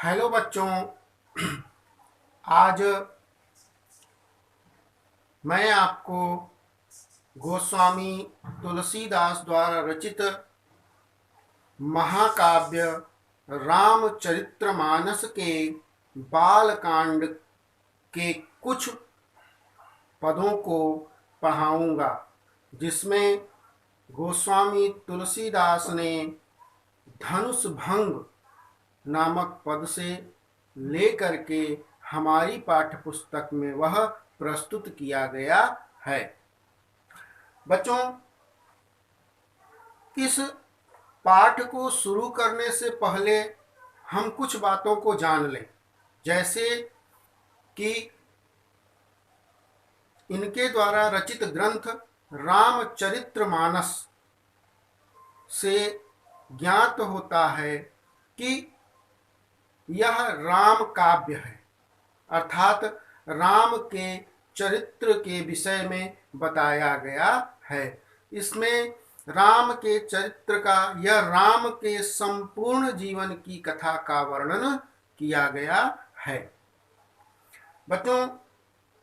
Hello बच्चों। आज मैं आपको गोस्वामी तुलसीदास द्वारा रचित महाकाव्य रामचरितमानस के बालकांड के कुछ पदों को पढ़ाऊंगा, जिसमें गोस्वामी तुलसीदास ने धनुष भंग नामक पद से लेकर के हमारी पाठ्य पुस्तक में वह प्रस्तुत किया गया है। बच्चों, इस पाठ को शुरू करने से पहले हम कुछ बातों को जान लें, जैसे कि इनके द्वारा रचित ग्रंथ रामचरितमानस से ज्ञात होता है कि यह राम काव्य है, अर्थात राम के चरित्र के विषय में बताया गया है। इसमें राम के चरित्र का, यह राम के संपूर्ण जीवन की कथा का वर्णन किया गया है। बच्चों,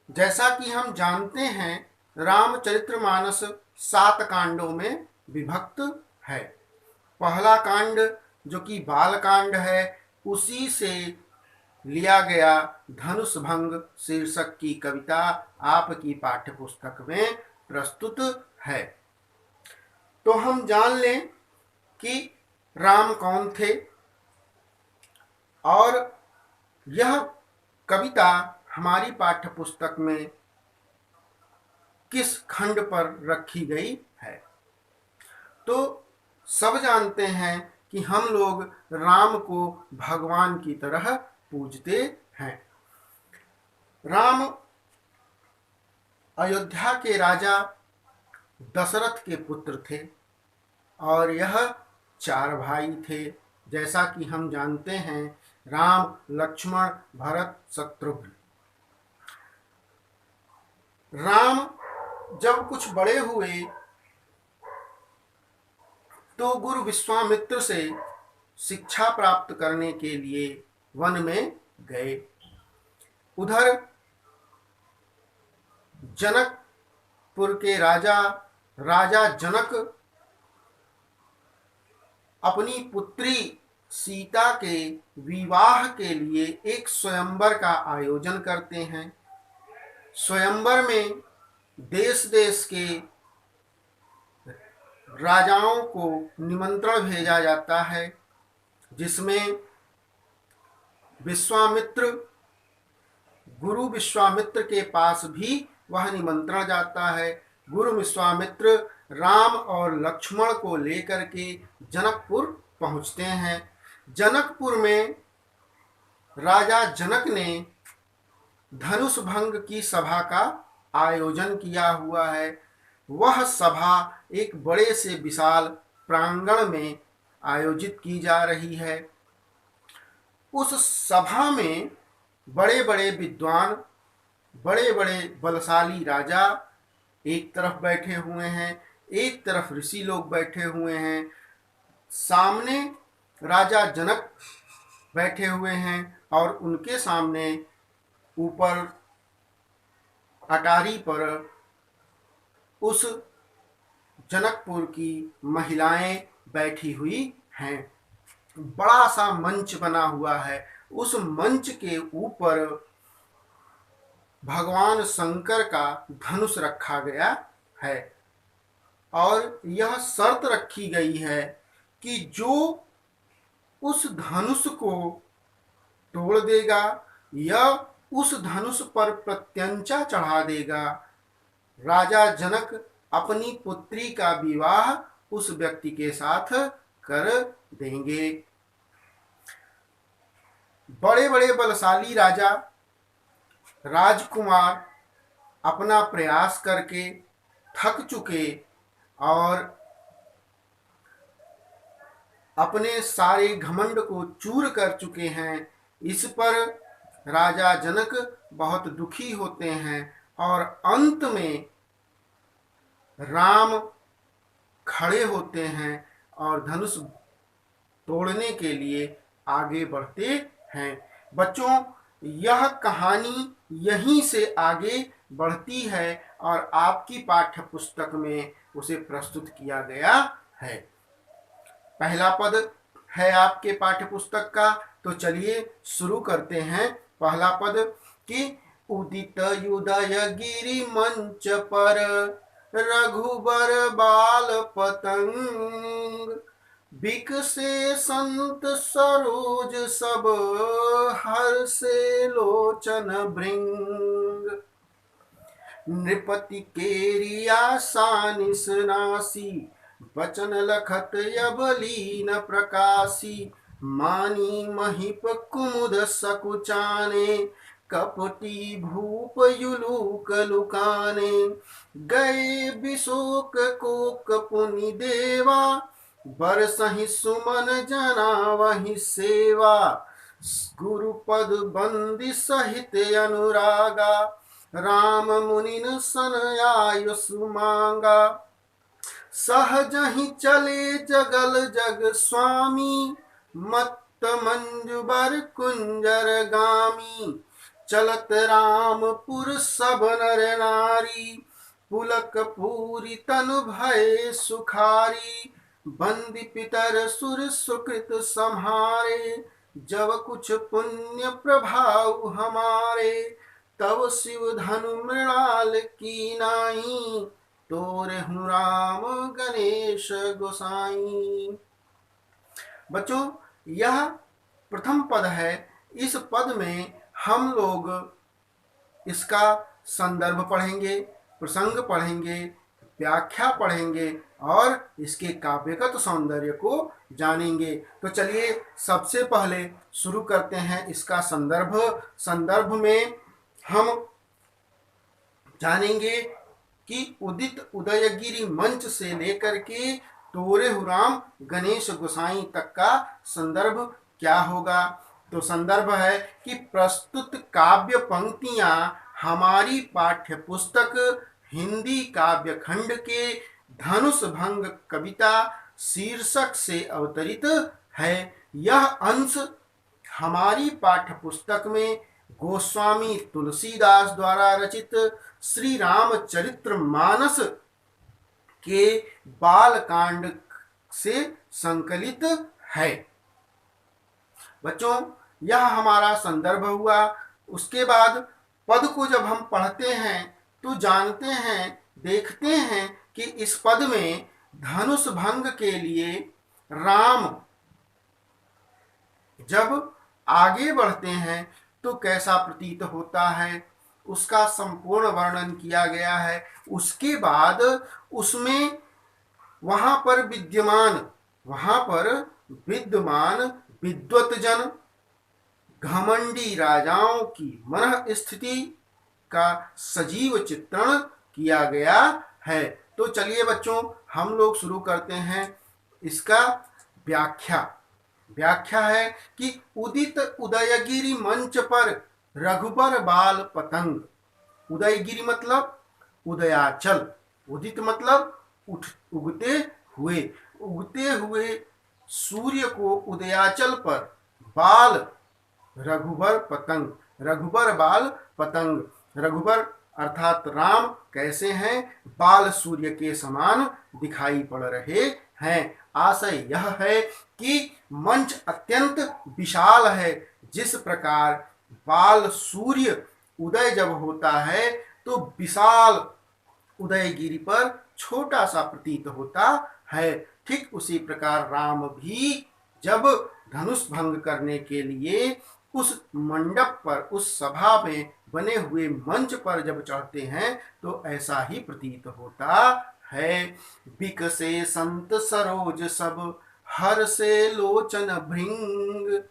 जैसा कि हम जानते हैं, रामचरितमानस 7 कांडों में विभक्त है। पहला कांड जो कि बालकांड है, उसी से लिया गया धनुष भंग शीर्षक की कविता आपकी पाठ्य पुस्तक में प्रस्तुत है। तो हम जान लें कि राम कौन थे और यह कविता हमारी पाठ्य पुस्तक में किस खंड पर रखी गई है। तो सब जानते हैं कि हम लोग राम को भगवान की तरह पूजते हैं। राम अयोध्या के राजा दशरथ के पुत्र थे और यह 4 भाई थे, जैसा कि हम जानते हैं, राम, लक्ष्मण, भरत, शत्रुघ्न। राम जब कुछ बड़े हुए तो गुरु विश्वामित्र से शिक्षा प्राप्त करने के लिए वन में गए। उधर जनकपुर के राजा जनक अपनी पुत्री सीता के विवाह के लिए एक स्वयंवर का आयोजन करते हैं। स्वयंवर में देश देश के राजाओं को निमंत्रण भेजा जाता है, जिसमें गुरु विश्वामित्र के पास भी वह निमंत्रण जाता है। गुरु विश्वामित्र राम और लक्ष्मण को लेकर के जनकपुर पहुंचते हैं। जनकपुर में राजा जनक ने धनुष भंग की सभा का आयोजन किया हुआ है। वह सभा एक बड़े से विशाल प्रांगण में आयोजित की जा रही है। उस सभा में बड़े बड़े विद्वान, बड़े बड़े बलशाली राजा एक तरफ बैठे हुए हैं, एक तरफ ऋषि लोग बैठे हुए हैं। सामने राजा जनक बैठे हुए हैं और उनके सामने ऊपर अटारी पर उस जनकपुर की महिलाएं बैठी हुई हैं। बड़ा सा मंच बना हुआ है। उस मंच के ऊपर भगवान शंकर का धनुष रखा गया है और यह शर्त रखी गई है कि जो उस धनुष को तोड़ देगा या उस धनुष पर प्रत्यंचा चढ़ा देगा, राजा जनक अपनी पुत्री का विवाह उस व्यक्ति के साथ कर देंगे। बड़े बड़े बलशाली राजा, राजकुमार अपना प्रयास करके थक चुके और अपने सारे घमंड को चूर कर चुके हैं। इस पर राजा जनक बहुत दुखी होते हैं और अंत में राम खड़े होते हैं और धनुष तोड़ने के लिए आगे बढ़ते हैं। बच्चों, यह कहानी यहीं से आगे बढ़ती है और आपकी पाठ्य पुस्तक में उसे प्रस्तुत किया गया है। पहला पद है आपके पाठ्य पुस्तक का, तो चलिए शुरू करते हैं। पहला पद कि उदित युदय गिरि मंच पर रघुबर बाल पतंग, बिकसे संत सरोज सब हर्षे लोचन भृंग, नृपति केरिया सानिस नासी, बचन लखत यबलीन प्रकाशी, मानी महिप कुमुद सकुचाने, कपटी भूप युलूक लुकाने, गए बिशोक कोक पुनि देवा, बरसहि सुमन जना वही सेवा, गुरुपद बंदी सहित अनुरागा, राम मुनिन सन आयुषु मांगा, सहज ही चले जगल जग स्वामी, मत्त मंजुबर कुंजर गामी, चलत रामपुर सब नर नारी, पुलक पूरी तनु भय सुखारी, बंदी पितर सुर सुकृत सम्हारे, जब कुछ पुण्य प्रभाव हमारे, तब शिव धनु मृणाल की नाई, तोरे हूँ राम गणेश गोसाई। बच्चों, यह प्रथम पद है। इस पद में हम लोग इसका संदर्भ पढ़ेंगे, प्रसंग पढ़ेंगे, व्याख्या पढ़ेंगे और इसके काव्यगत सौंदर्य को जानेंगे। तो चलिए सबसे पहले शुरू करते हैं इसका संदर्भ। संदर्भ में हम जानेंगे कि उदित उदयगिरि मंच से लेकर के तोरे हुराम गणेश गोसाई तक का संदर्भ क्या होगा। तो संदर्भ है कि प्रस्तुत काव्य पंक्तियां हमारी पाठ्य पुस्तक हिंदी काव्य खंड के धनुष भंग कविता शीर्षक से अवतरित है। यह अंश हमारी पाठ्य पुस्तक में गोस्वामी तुलसीदास द्वारा रचित श्री रामचरित्र मानस के बालकांड से संकलित है। बच्चों, यह हमारा संदर्भ हुआ। उसके बाद पद को जब हम पढ़ते हैं तो जानते हैं, देखते हैं कि इस पद में धनुष भंग के लिए राम जब आगे बढ़ते हैं तो कैसा प्रतीत होता है, उसका संपूर्ण वर्णन किया गया है। उसके बाद उसमें वहां पर विद्यमान विद्वतजन घमंडी राजाओं की मन स्थिति का सजीव चित्रण किया गया है। तो चलिए बच्चों, हम लोग शुरू करते हैं इसका व्याख्या है कि उदित उदयगिरि मंच पर रघुबर बाल पतंग। उदयगिरि मतलब उदयाचल, उदित मतलब उगते हुए सूर्य को उदयाचल पर, बाल रघुबर पतंग, रघुबर बाल पतंग। रघुबर अर्थात राम कैसे हैं, बाल सूर्य के समान दिखाई पड़ रहे हैं। आशय यह है कि मंच अत्यंत विशाल है। जिस प्रकार बाल सूर्य उदय जब होता है तो विशाल उदयगिरि पर छोटा सा प्रतीत होता है, ठीक उसी प्रकार राम भी जब धनुष भंग करने के लिए उस मंडप पर, उस सभा में बने हुए मंच पर जब चढ़ते हैं तो ऐसा ही प्रतीत होता है। बिकसे संत सरोज सब हर्षे लोचन भृंग।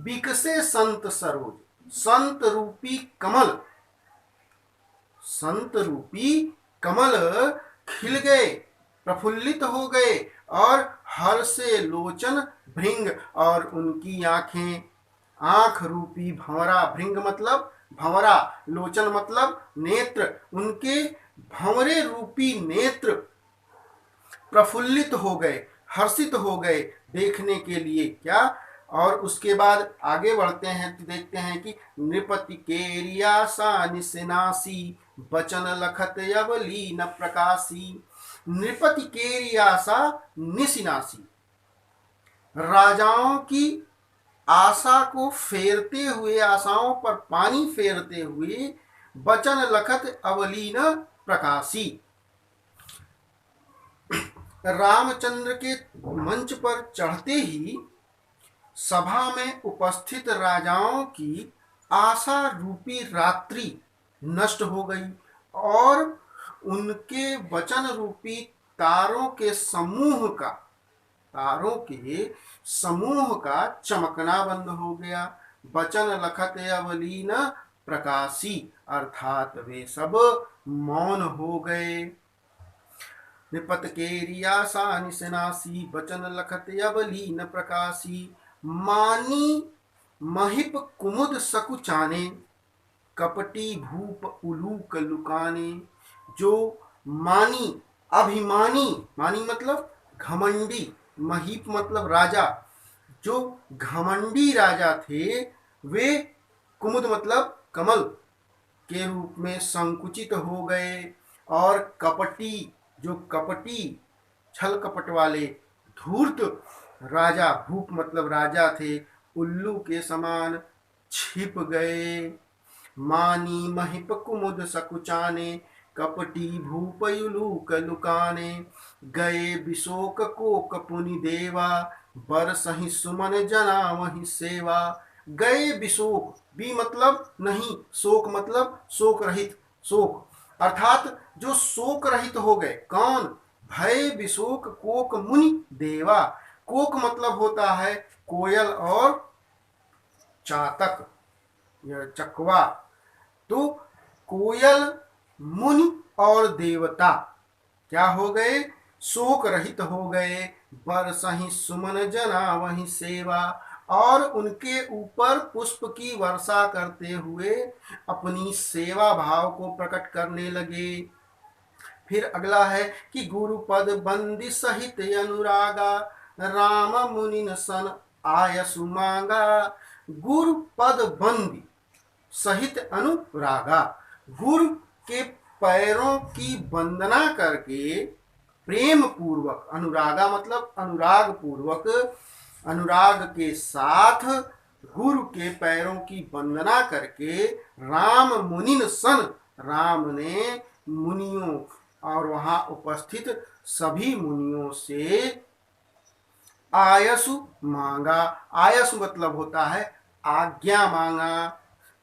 बिकसे संत सरोज, संत रूपी कमल, संत रूपी कमल खिल गए, प्रफुल्लित हो गए और हर्षे लोचन भृंग, और उनकी आंखें, आंख रूपी भंवरा, भृंग मतलब भंवरा, लोचन मतलब नेत्र, उनके भंवरे रूपी नेत्र प्रफुल्लित हो गए, हर्षित हो गए देखने के लिए क्या, और उसके बाद आगे बढ़ते हैं तो देखते हैं कि नृपति केरियासा निसनासी बचन लखत अवली न प्रकाशी। नृपति केरियासा निसिनासी, राजाओं की आशा को फेरते हुए, आशाओं पर पानी फेरते हुए, बचन लखत अवलीन प्रकाशी। रामचंद्र के मंच पर चढ़ते ही सभा में उपस्थित राजाओं की आशा रूपी रात्रि नष्ट हो गई और उनके वचन रूपी तारों के समूह का चमकना बंद हो गया। वचन लखत अवलीन प्रकाशी, अर्थात वे सब मौन हो गए। नृपत केरियासा निसनासी बचन लखत अवलीन प्रकाशी। मानी महिप कुमुद सकुचाने, कपटी भूप उलूक लुकाने। जो मानी, अभिमानी, मानी मतलब घमंडी, महीप मतलब राजा, जो घमंडी राजा थे वे कुमुद मतलब कमल के रूप में संकुचित हो गए। और कपटी, जो कपटी छल कपट वाले धूर्त राजा, भूप मतलब राजा थे, उल्लू के समान छिप गए। मानी महिप कुमुद सकुचाने, कपटी भूप उलूक लुकाने। गए विशोक कोक पुनि देवा, बरसहि सुमन जना वही सेवा। गए विशोक, बी मतलब नहीं, शोक मतलब शोक रहित, शोक अर्थात जो शोक रहित हो गए। कौन? भय विशोक कोक मुनि देवा। कोक मतलब होता है कोयल और चातक या चकवा। तो कोयल, मुनि और देवता क्या हो गए? शोक रहित हो गए। बरसहि सुमन जना वही सेवा, और उनके ऊपर पुष्प की वर्षा करते हुए अपनी सेवा भाव को प्रकट करने लगे। फिर अगला है कि गुरुपद बंदी सहित अनुरागा, राम मुनिन सन आयसु मांगा। गुरुपद बंदी सहित अनुरागा, गुरु के पैरों की वंदना करके प्रेम पूर्वक, अनुरागा मतलब अनुराग पूर्वक, अनुराग के साथ गुरु के पैरों की वंदना करके राम मुनिन सन, राम ने मुनियों और वहां उपस्थित सभी मुनियों से आयसु मांगा। आयसु मतलब होता है आज्ञा मांगा।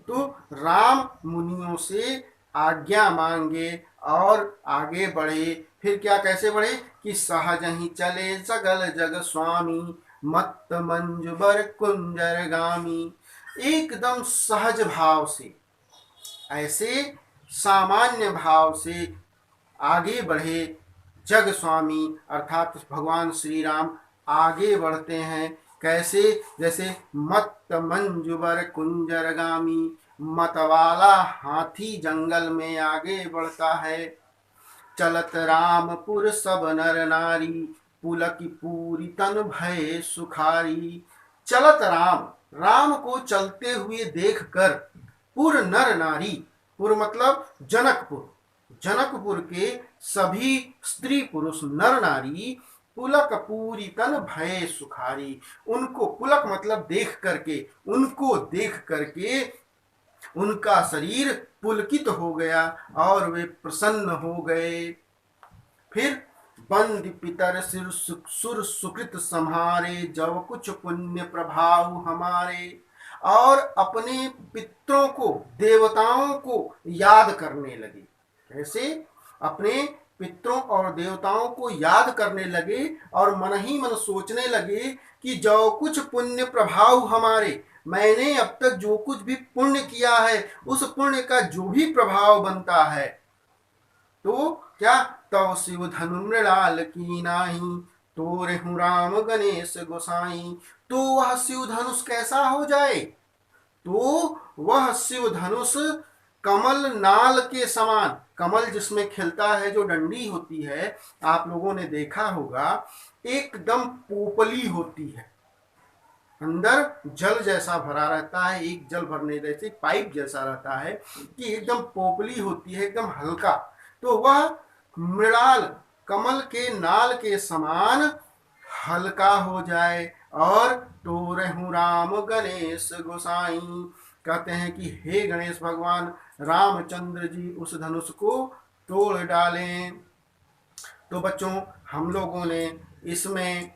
तो राम मुनियों से आज्ञा मांगे और आगे बढ़े। फिर क्या, कैसे बढ़े कि सहज ही चले सगल जग स्वामी, मत्त मंजुबर कुंजर गामी। एकदम सहज भाव से, ऐसे सामान्य भाव से आगे बढ़े जग स्वामी, अर्थात भगवान श्री राम आगे बढ़ते हैं। कैसे? जैसे मत्त मंजुबर कुंजर गामी, मतवाला हाथी जंगल में आगे बढ़ता है। चलत रामपुर सब नर नारी, पुलकी पूरी तन भय सुखारी। चलत राम, राम को चलते हुए देखकर पुर नर नारी, पुर मतलब जनकपुर, जनकपुर के सभी स्त्री पुरुष नर नारी, पुलक पूरी तन भय सुखारी, उनको, पुलक मतलब देख करके, उनको देख करके उनका शरीर पुलकित हो गया और वे प्रसन्न हो गए। फिर बंद पितर सिर सुर सुकृत संहारे, जब कुछ पुण्य प्रभाव हमारे। और अपने पितरों को, देवताओं को याद करने लगे। कैसे? अपने पितरों और देवताओं को याद करने लगे और मन ही मन सोचने लगे कि जो कुछ पुण्य प्रभाव हमारे, मैंने अब तक जो कुछ भी पुण्य किया है उस पुण्य का जो भी प्रभाव बनता है, तो क्या, तव शिव धनु मृणाल की नाही, तोरे हूँ राम गणेश गोसाई। तो वह शिव धनुष कैसा हो जाए? तो वह शिव धनुष कमल नाल के समान, कमल जिसमें खिलता है, जो डंडी होती है, आप लोगों ने देखा होगा, एकदम पोपली होती है, अंदर जल जैसा भरा रहता है, एक जल भरने जैसे पाइप जैसा रहता है कि एकदम पोपली होती है, एकदम हल्का। तो वह मृणाल कमल के नाल के समान हल्का हो जाए। और तोरहु राम गणेश गोसाई, कहते हैं कि हे गणेश भगवान रामचंद्र जी उस धनुष को तोड़ डालें। तो बच्चों, हम लोगों ने इसमें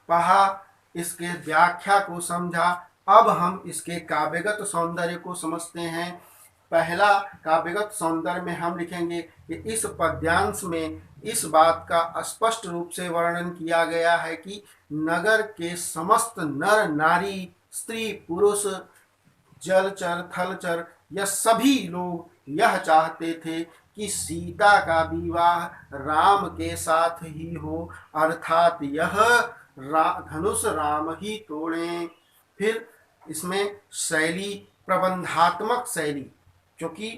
पढ़ा, इसके व्याख्या को समझा। अब हम इसके काव्यगत सौंदर्य को समझते हैं। पहला काव्यगत सौंदर्य में हम लिखेंगे कि इस पद्यांश में इस बात का स्पष्ट रूप से वर्णन किया गया है कि नगर के समस्त नर नारी स्त्री पुरुष जलचर थलचर यह सभी लोग यह चाहते थे कि सीता का विवाह राम के साथ ही हो, अर्थात यह धनुष राम ही तोड़ें। फिर इसमें शैली, प्रबंधात्मक शैली, क्योंकि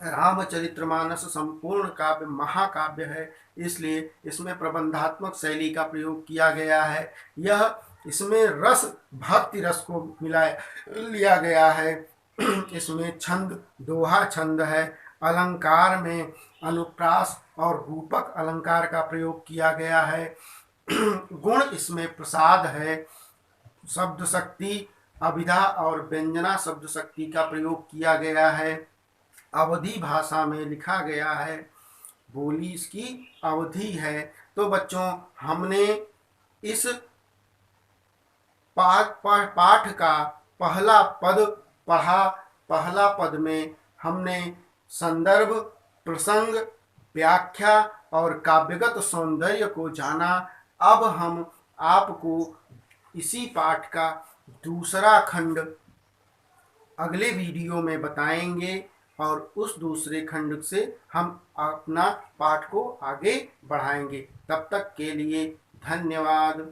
रामचरितमानस संपूर्ण काव्य महाकाव्य है, इसलिए इसमें प्रबंधात्मक शैली का प्रयोग किया गया है। यह इसमें रस, भक्ति रस को लिया गया है। इसमें छंद, दोहा छंद है। अलंकार में अनुप्रास और रूपक अलंकार का प्रयोग किया गया है। गुण इसमें प्रसाद है। शब्द शक्ति, अभिधा और व्यंजना शब्द शक्ति का प्रयोग किया गया है। अवधी भाषा में लिखा गया है, बोली इसकी अवधी है। तो बच्चों, हमने इस पाठ का पहला पद पढ़ा। पहला पद में हमने संदर्भ, प्रसंग, व्याख्या और काव्यगत सौंदर्य को जाना। अब हम आपको इसी पाठ का दूसरा खंड अगले वीडियो में बताएंगे और उस दूसरे खंड से हम अपना पाठ को आगे बढ़ाएंगे। तब तक के लिए धन्यवाद।